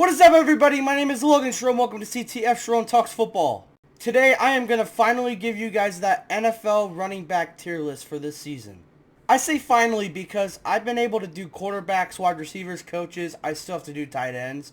What is up, everybody? My name is Logan Schroem. Welcome to CTF Schroem Talks Football. Today, I am going to finally give you guys that NFL running back tier list for this season. I say finally because I've been able to do quarterbacks, wide receivers, coaches. I still have to do tight ends.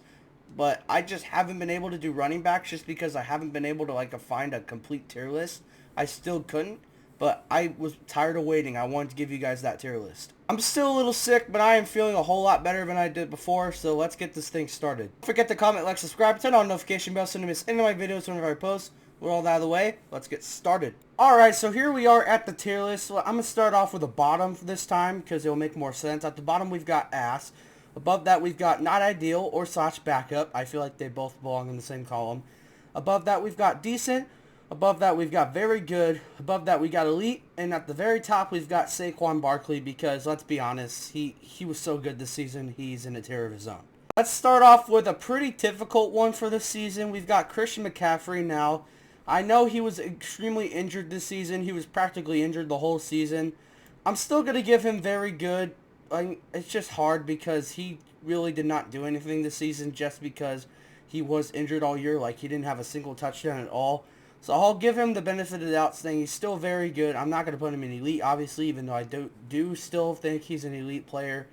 But I just haven't been able to do running backs just because I haven't been able to find a complete tier list. I still couldn't. But I was tired of waiting. I wanted to give you guys that tier list. I'm still a little sick, but I am feeling a whole lot better than I did before, so let's get this thing started. Don't forget to comment, like, subscribe, turn on notification bell so you don't miss any of my videos whenever I post. With all that out of the way, let's get started. Alright, so here we are at the tier list. So I'm going to start off with the bottom this time because it'll make more sense. At the bottom, we've got ass. Above that, we've got not ideal or / backup. I feel like they both belong in the same column. Above that, we've got decent. Above that, we've got very good. Above that, we got elite. And at the very top, we've got Saquon Barkley because, let's be honest, he was so good this season, he's in a tier of his own. Let's start off with a pretty difficult one for this season. We've got Christian McCaffrey now. I know he was extremely injured this season. He was practically injured the whole season. I'm still going to give him very good. It's just hard because he really did not do anything this season just because he was injured all year. Like, he didn't have a single touchdown at all. So I'll give him the benefit of the doubt saying he's still very good. I'm not going to put him in elite, obviously, even though I do still think he's an elite player.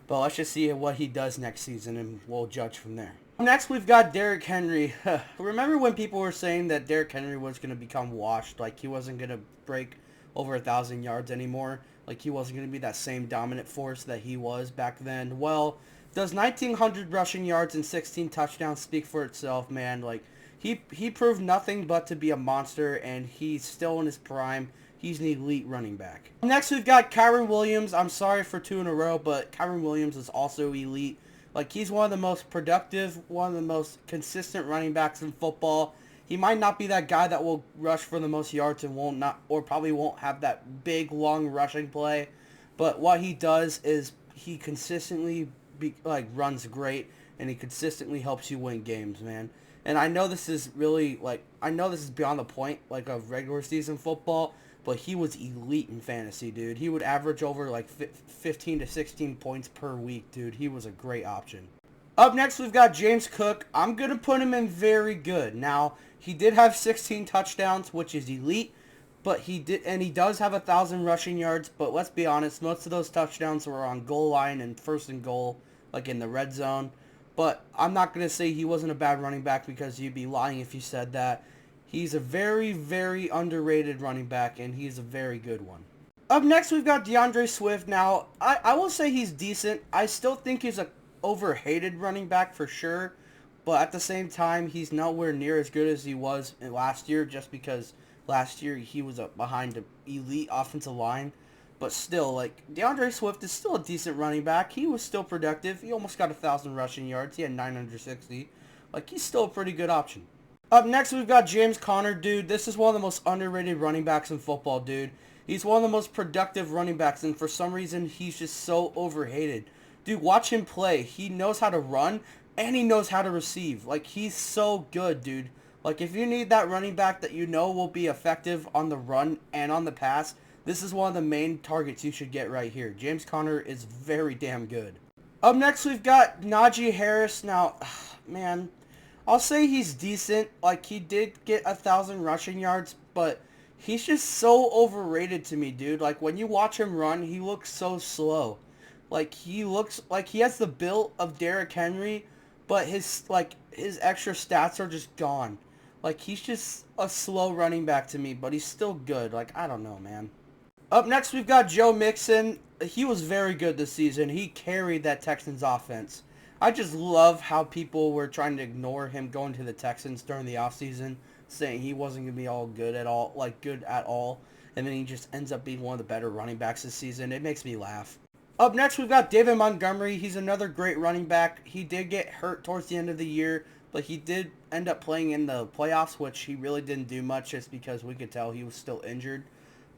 But let's just see what he does next season, and we'll judge from there. Next, we've got Derrick Henry. Remember when people were saying that Derrick Henry was going to become washed? Like, he wasn't going to break over 1,000 yards anymore? Like, he wasn't going to be that same dominant force that he was back then? Well, does 1,900 rushing yards and 16 touchdowns speak for itself, man? Like, he proved nothing but to be a monster, and he's still in his prime. He's an elite running back. Next, we've got Kyren Williams. I'm sorry for 2 in a row, but Kyren Williams is also elite. Like, he's one of the most productive, one of the most consistent running backs in football. He might not be that guy that will rush for the most yards and probably won't have that big, long rushing play. But what he does is he consistently runs great, and he consistently helps you win games, man. And I know this is really, I know this is beyond the point, of regular season football, but he was elite in fantasy, dude. He would average over, 15 to 16 points per week, dude. He was a great option. Up next, we've got James Cook. I'm going to put him in very good. Now, he did have 16 touchdowns, which is elite, but he does have 1,000 rushing yards, but let's be honest, most of those touchdowns were on goal line and first and goal, like in the red zone. But I'm not going to say he wasn't a bad running back because you'd be lying if you said that. He's a very, very underrated running back, and he's a very good one. Up next, we've got DeAndre Swift. Now, I will say he's decent. I still think he's a overhated running back for sure. But at the same time, he's nowhere near as good as he was last year just because last year he was behind an elite offensive line. But still, DeAndre Swift is still a decent running back. He was still productive. He almost got 1,000 rushing yards. He had 960. He's still a pretty good option. Up next, we've got James Conner, dude. This is one of the most underrated running backs in football, dude. He's one of the most productive running backs, and for some reason, he's just so overhated. Dude, watch him play. He knows how to run, and he knows how to receive. He's so good, dude. If you need that running back that you know will be effective on the run and on the pass, this is one of the main targets you should get right here. James Conner is very damn good. Up next, we've got Najee Harris. Now, man, I'll say he's decent. He did get 1,000 rushing yards, but he's just so overrated to me, dude. When you watch him run, he looks so slow. He looks like he has the build of Derrick Henry, but his extra stats are just gone. He's just a slow running back to me, but he's still good. I don't know, man. Up next, we've got Joe Mixon. He was very good this season. He carried that Texans offense. I just love how people were trying to ignore him going to the Texans during the offseason, saying he wasn't going to be good at all. And then he just ends up being one of the better running backs this season. It makes me laugh. Up next, we've got David Montgomery. He's another great running back. He did get hurt towards the end of the year, but he did end up playing in the playoffs, which he really didn't do much just because we could tell he was still injured.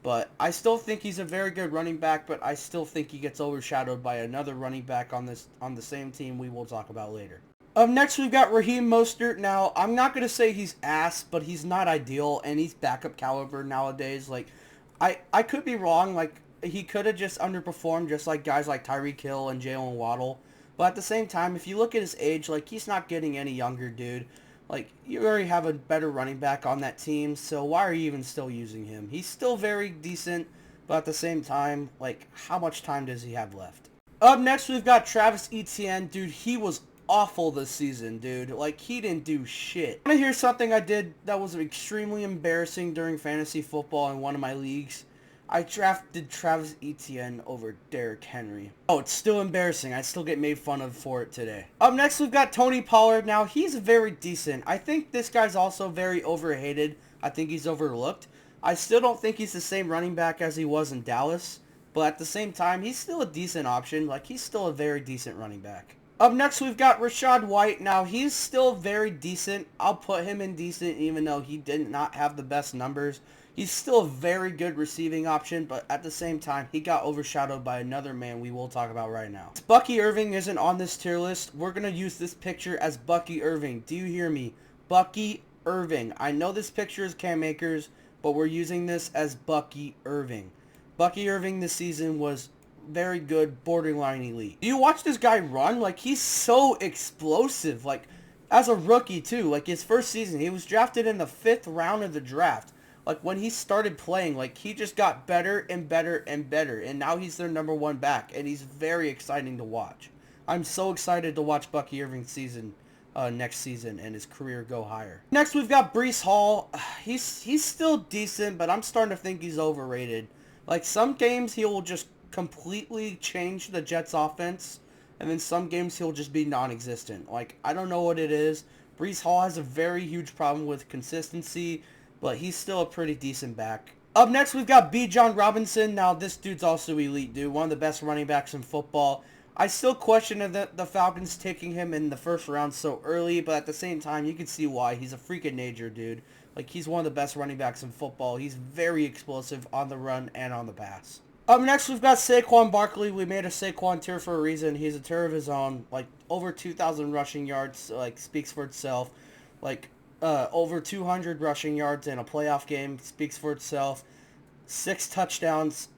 But I still think he's a very good running back, but I still think he gets overshadowed by another running back on the same team we will talk about later. Up next, we've got Raheem Mostert. Now, I'm not going to say he's ass, but he's not ideal, and he's backup caliber nowadays. I could be wrong. He could have just underperformed just like guys like Tyreek Hill and Jalen Waddle. But at the same time, if you look at his age, like, he's not getting any younger, dude. Like, you already have a better running back on that team, so why are you even still using him? He's still very decent, but at the same time, like, how much time does he have left? Up next, we've got Travis Etienne. Dude, he was awful this season, dude. Like, he didn't do shit. I want to hear something I did that was extremely embarrassing during fantasy football in one of my leagues. I drafted Travis Etienne over Derrick Henry. Oh, it's still embarrassing. I still get made fun of for it today. Up next, we've got Tony Pollard. Now, he's very decent. I think this guy's also very overhated. I think he's overlooked. I still don't think he's the same running back as he was in Dallas. But at the same time, he's still a decent option. Like, he's still a very decent running back. Up next, we've got Rachaad White. Now, he's still very decent. I'll put him in decent even though he did not have the best numbers. He's still a very good receiving option, but at the same time, he got overshadowed by another man we will talk about right now. Bucky Irving isn't on this tier list. We're going to use this picture as Bucky Irving. Do you hear me? Bucky Irving. I know this picture is Cam Akers, but we're using this as Bucky Irving. Bucky Irving this season was very good, borderline elite. Do you watch this guy run? Like, he's so explosive. Like, as a rookie, too. Like, his first season, he was drafted in the 5th round of the draft. Like, when he started playing, like, he just got better and better and better. And now he's their number 1 back. And he's very exciting to watch. I'm so excited to watch Bucky Irving's season next season and his career go higher. Next, we've got Breece Hall. He's still decent, but I'm starting to think he's overrated. Like, some games he will just completely change the Jets offense. And then some games he'll just be non-existent. Like, I don't know what it is. Breece Hall has a very huge problem with consistency, but he's still a pretty decent back. Up next, we've got Bijan Robinson. Now, this dude's also elite, dude. One of the best running backs in football. I still question the Falcons taking him in the first round so early, but at the same time, you can see why. He's a freak of nature, dude. Like, he's one of the best running backs in football. He's very explosive on the run and on the pass. Up next, we've got Saquon Barkley. We made a Saquon tier for a reason. He's a tier of his own. Like, over 2,000 rushing yards, like, speaks for itself. Like, over 200 rushing yards in a playoff game speaks for itself. 6 touchdowns,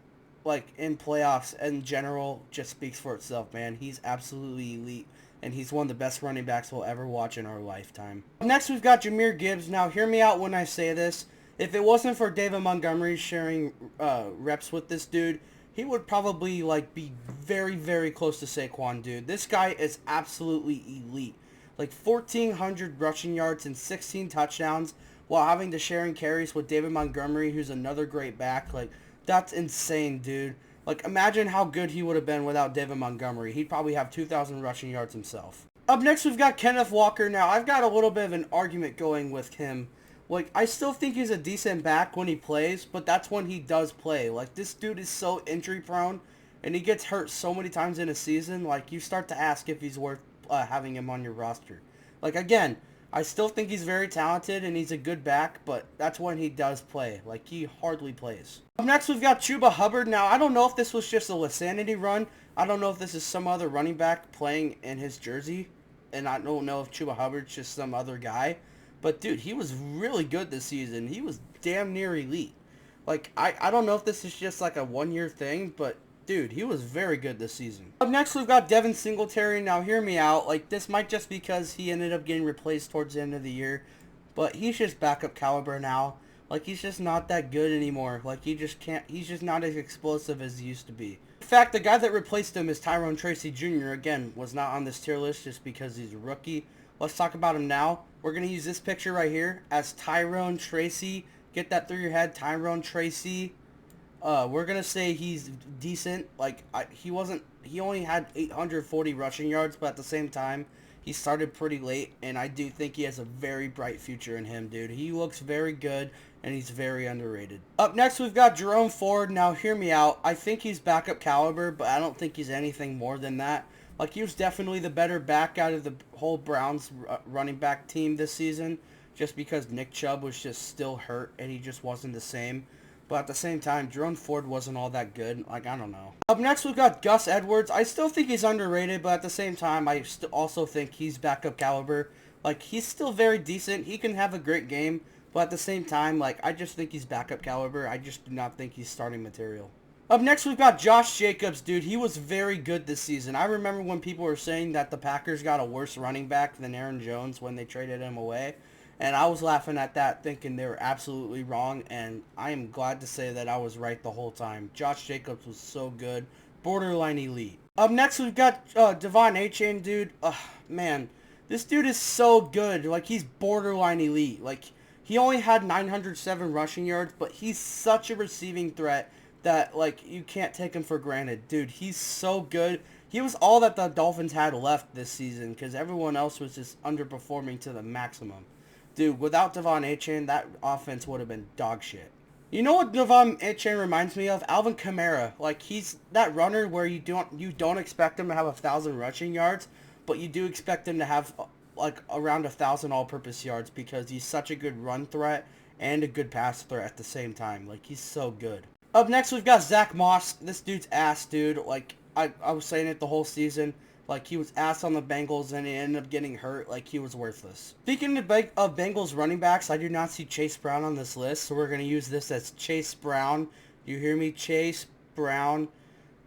like, in playoffs in general just speaks for itself, man. He's absolutely elite, and he's one of the best running backs we'll ever watch in our lifetime. Next, we've got Jahmyr Gibbs. Now, hear me out when I say this. If it wasn't for David Montgomery sharing reps with this dude, he would probably, like, be very, very close to Saquon, dude. This guy is absolutely elite. Like, 1,400 rushing yards and 16 touchdowns while having to sharing carries with David Montgomery, who's another great back. Like, that's insane, dude. Like, imagine how good he would have been without David Montgomery. He'd probably have 2,000 rushing yards himself. Up next, we've got Kenneth Walker. Now, I've got a little bit of an argument going with him. Like, I still think he's a decent back when he plays, but that's when he does play. Like, this dude is so injury prone, and he gets hurt so many times in a season. Like, you start to ask if he's worth having him on your roster. Like, again, I still think he's very talented and he's a good back, but that's when he does play. Like, he hardly plays. Up next, we've got Chuba Hubbard. Now, I don't know if this was just a Lissanity run. I don't know if this is some other running back playing in his jersey, and I don't know if Chuba Hubbard's just some other guy. But, dude, he was really good this season. He was damn near elite. Like, I don't know if this is just like a one-year thing, but dude, he was very good this season. Up next, we've got Devin Singletary. Now, hear me out. Like, this might just because he ended up getting replaced towards the end of the year. But he's just backup caliber now. Like, he's just not that good anymore. Like, he just can't, he's just not as explosive as he used to be. In fact, the guy that replaced him is Tyrone Tracy Jr. Again, was not on this tier list just because he's a rookie. Let's talk about him now. We're going to use this picture right here as Tyrone Tracy. Get that through your head, Tyrone Tracy. We're going to say he's decent. Like, he only had 840 rushing yards, but at the same time, he started pretty late, and I do think he has a very bright future in him, dude. He looks very good, and he's very underrated. Up next, we've got Jerome Ford. Now, hear me out. I think he's backup caliber, but I don't think he's anything more than that. Like, he was definitely the better back out of the whole Browns running back team this season, just because Nick Chubb was just still hurt, and he just wasn't the same. But at the same time, Jerome Ford wasn't all that good. Like, I don't know. Up next, we've got Gus Edwards. I still think he's underrated, but at the same time, I also think he's backup caliber. Like, he's still very decent. He can have a great game, but at the same time, like, I just think he's backup caliber. I just do not think he's starting material. Up next, we've got Josh Jacobs, dude. He was very good this season. I remember when people were saying that the Packers got a worse running back than Aaron Jones when they traded him away. And I was laughing at that, thinking they were absolutely wrong. And I am glad to say that I was right the whole time. Josh Jacobs was so good. Borderline elite. Up next, we've got Devon Achane, dude. Man, this dude is so good. Like, he's borderline elite. Like, he only had 907 rushing yards, but he's such a receiving threat that, like, you can't take him for granted. Dude, he's so good. He was all that the Dolphins had left this season because everyone else was just underperforming to the maximum. Dude, without Devon Achane, that offense would have been dog shit. You know what Devon Achane reminds me of? Alvin Kamara. Like, he's that runner where you don't expect him to have 1,000 rushing yards, but you do expect him to have like around 1,000 all-purpose yards because he's such a good run threat and a good pass threat at the same time. Like, he's so good. Up next, we've got Zach Moss. This dude's ass, dude. Like, I was saying it the whole season. Like, he was ass on the Bengals, and he ended up getting hurt. Like, he was worthless. Speaking of Bengals running backs, I do not see Chase Brown on this list, so we're going to use this as Chase Brown. You hear me? Chase Brown.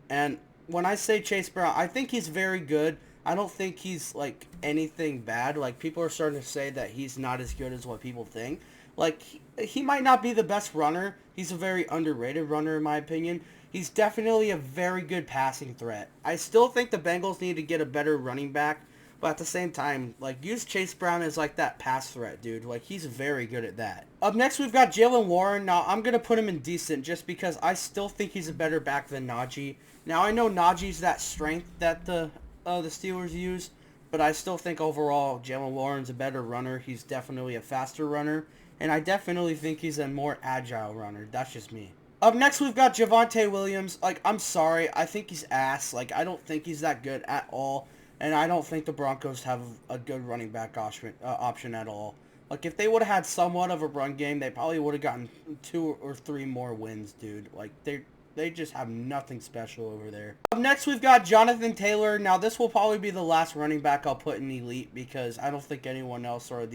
And when I say Chase Brown, I think he's very good. I don't think he's, like, anything bad. Like, people are starting to say that he's not as good as what people think. Like, he might not be the best runner. He's a very underrated runner, in my opinion. He's definitely a very good passing threat. I still think the Bengals need to get a better running back, but at the same time, like, use Chase Brown as, like, that pass threat, dude. Like, he's very good at that. Up next, we've got Jaylen Warren. Now, I'm going to put him in decent just because I still think he's a better back than Najee. Now, I know Najee's that strength that the Steelers use, but I still think overall Jaylen Warren's a better runner. He's definitely a faster runner, and I definitely think he's a more agile runner. That's just me. Up next, we've got Javonte Williams. Like, I'm sorry. I think he's ass. Like, I don't think he's that good at all. And I don't think the Broncos have a good running back option at all. Like, if they would have had somewhat of a run game, they probably would have gotten 2 or 3 more wins, dude. Like, they just have nothing special over there. Up next, we've got Jonathan Taylor. Now, this will probably be the last running back I'll put in elite because I don't think anyone else are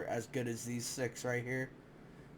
as good as these 6 right here.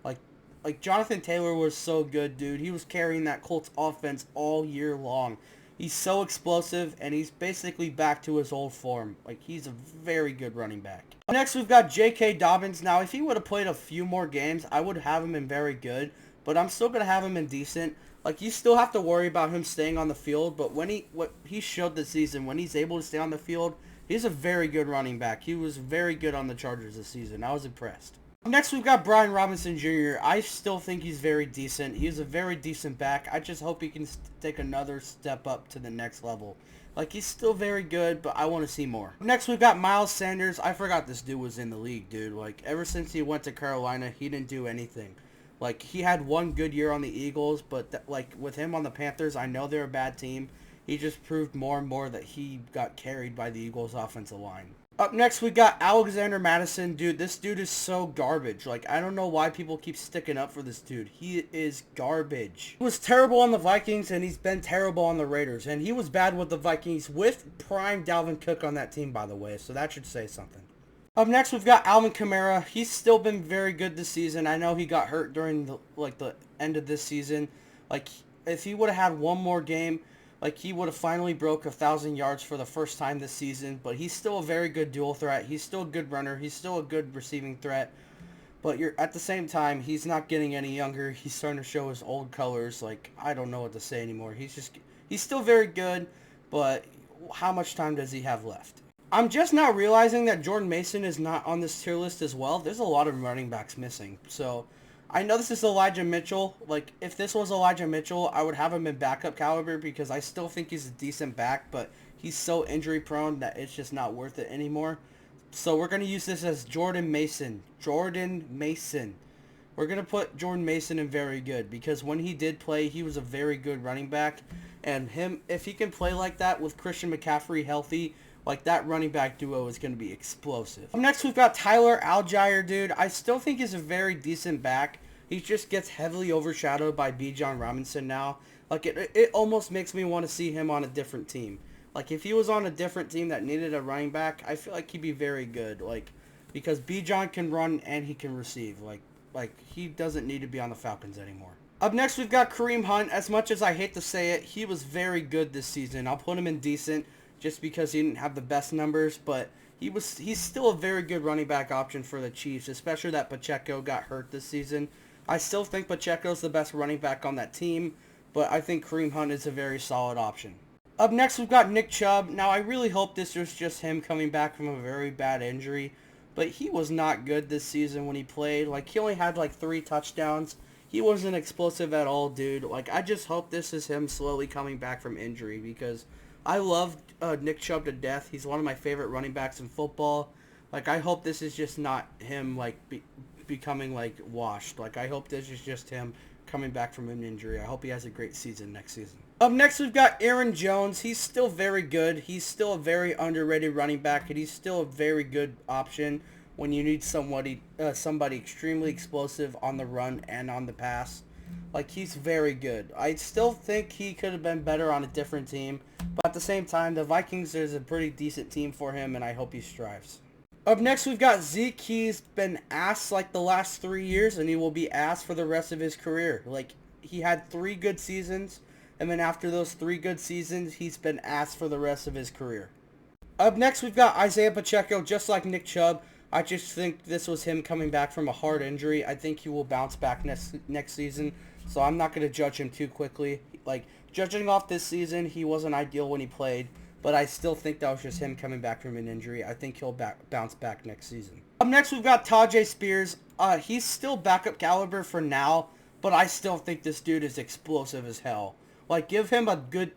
Like, Jonathan Taylor was so good, dude. He was carrying that Colts offense all year long. He's so explosive, and he's basically back to his old form. Like, he's a very good running back. Next, we've got J.K. Dobbins. Now, if he would have played a few more games, I would have him in very good, but I'm still going to have him in decent. Like, you still have to worry about him staying on the field, but what he showed this season, when he's able to stay on the field, he's a very good running back. He was very good on the Chargers this season. I was impressed. Next, we've got Brian Robinson Jr. I still think he's very decent. He's a very decent back. I just hope he can take another step up to the next level. Like, he's still very good, but I want to see more. Next, we've got Miles Sanders. I forgot this dude was in the league, dude. Like, ever since he went to Carolina, he didn't do anything. Like, he had one good year on the Eagles, but, like, with him on the Panthers, I know they're a bad team. He just proved more and more that he got carried by the Eagles' offensive line. Up next, we got Alexander Mattison. Dude, this dude is so garbage. Like, I don't know why people keep sticking up for this dude. He is garbage. He was terrible on the Vikings, and he's been terrible on the Raiders. And he was bad with the Vikings with prime Dalvin Cook on that team, by the way. So that should say something. Up next, we've got Alvin Kamara. He's still been very good this season. I know he got hurt during the end of this season. Like, if he would have had one more game, like, he would have finally broke 1,000 yards for the first time this season. But he's still a very good dual threat. He's still a good runner. He's still a good receiving threat. But at the same time, he's not getting any younger. He's starting to show his old colors. Like, I don't know what to say anymore. He's still very good, but how much time does he have left? I'm just now realizing that Jordan Mason is not on this tier list as well. There's a lot of running backs missing. So, I know this is Elijah Mitchell. Like, if this was Elijah Mitchell, I would have him in backup caliber because I still think he's a decent back, but he's so injury prone that it's just not worth it anymore. So we're going to use this as Jordan Mason. Jordan Mason. We're going to put Jordan Mason in very good because when he did play, he was a very good running back. And if he can play like that with Christian McCaffrey healthy, like, that running back duo is going to be explosive. Next, we've got Tyler Algier, dude. I still think he's a very decent back. He just gets heavily overshadowed by Bijan Robinson now. Like, it almost makes me want to see him on a different team. Like, if he was on a different team that needed a running back, I feel like he'd be very good. Like, because Bijan can run and he can receive. Like he doesn't need to be on the Falcons anymore. Up next, we've got Kareem Hunt. As much as I hate to say it, he was very good this season. I'll put him in decent just because he didn't have the best numbers, but he's still a very good running back option for the Chiefs, especially that Pacheco got hurt this season. I still think Pacheco's the best running back on that team, but I think Kareem Hunt is a very solid option. Up next, we've got Nick Chubb. Now, I really hope this was just him coming back from a very bad injury, but he was not good this season when he played. Like, he only had like 3 touchdowns. He wasn't explosive at all, dude. Like, I just hope this is him slowly coming back from injury because I love Nick Chubb to death. He's one of my favorite running backs in football. Like, I hope this is just not him, like, becoming, like, washed. Like, I hope this is just him coming back from an injury. I hope he has a great season next season. Up next, we've got Aaron Jones. He's still very good. He's still a very underrated running back, and he's still a very good option when you need somebody extremely explosive on the run and on the pass. Like, he's very good. I still think he could have been better on a different team, but at the same time, the Vikings is a pretty decent team for him, and I hope he strives. Up next, we've got Zeke. He's been ass like the last 3 years, and he will be ass for the rest of his career. Like, he had 3 good seasons, and then after those 3 good seasons, he's been ass for the rest of his career. Up next, we've got Isaiah Pacheco, just like Nick Chubb. I just think this was him coming back from a hard injury. I think he will bounce back next season, so I'm not going to judge him too quickly. Like, judging off this season, he wasn't ideal when he played, but I still think that was just him coming back from an injury. I think he'll bounce back next season. Up next, we've got Tyjae Spears. He's still backup caliber for now, but I still think this dude is explosive as hell. Like, give him a good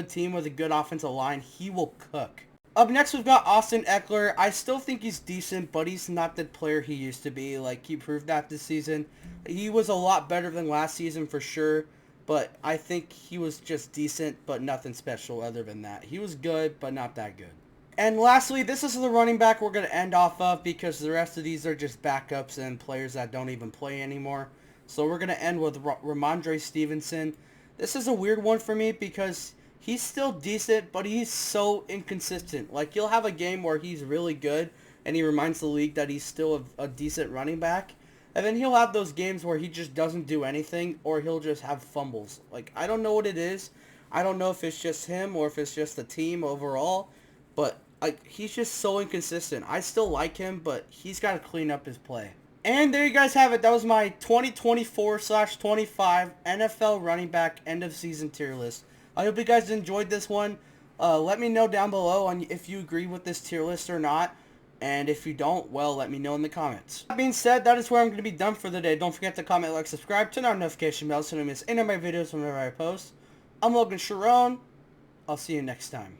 team with a good offensive line. He will cook. Up next, we've got Austin Eckler. I still think he's decent, but he's not the player he used to be. Like, he proved that this season. He was a lot better than last season for sure, but I think he was just decent, but nothing special other than that. He was good, but not that good. And lastly, this is the running back we're going to end off of because the rest of these are just backups and players that don't even play anymore. So we're going to end with Ramondre Stevenson. This is a weird one for me because he's still decent, but he's so inconsistent. Like, you'll have a game where he's really good, and he reminds the league that he's still a decent running back. And then he'll have those games where he just doesn't do anything, or he'll just have fumbles. Like, I don't know what it is. I don't know if it's just him or if it's just the team overall. But, like, he's just so inconsistent. I still like him, but he's got to clean up his play. And there you guys have it. That was my 2024/25 NFL running back end of season tier list. I hope you guys enjoyed this one. Let me know down below on if you agree with this tier list or not. And if you don't, well, let me know in the comments. That being said, that is where I'm going to be done for the day. Don't forget to comment, like, subscribe, turn on notification bells so you don't miss any of my videos whenever I post. I'm Logan Sharon. I'll see you next time.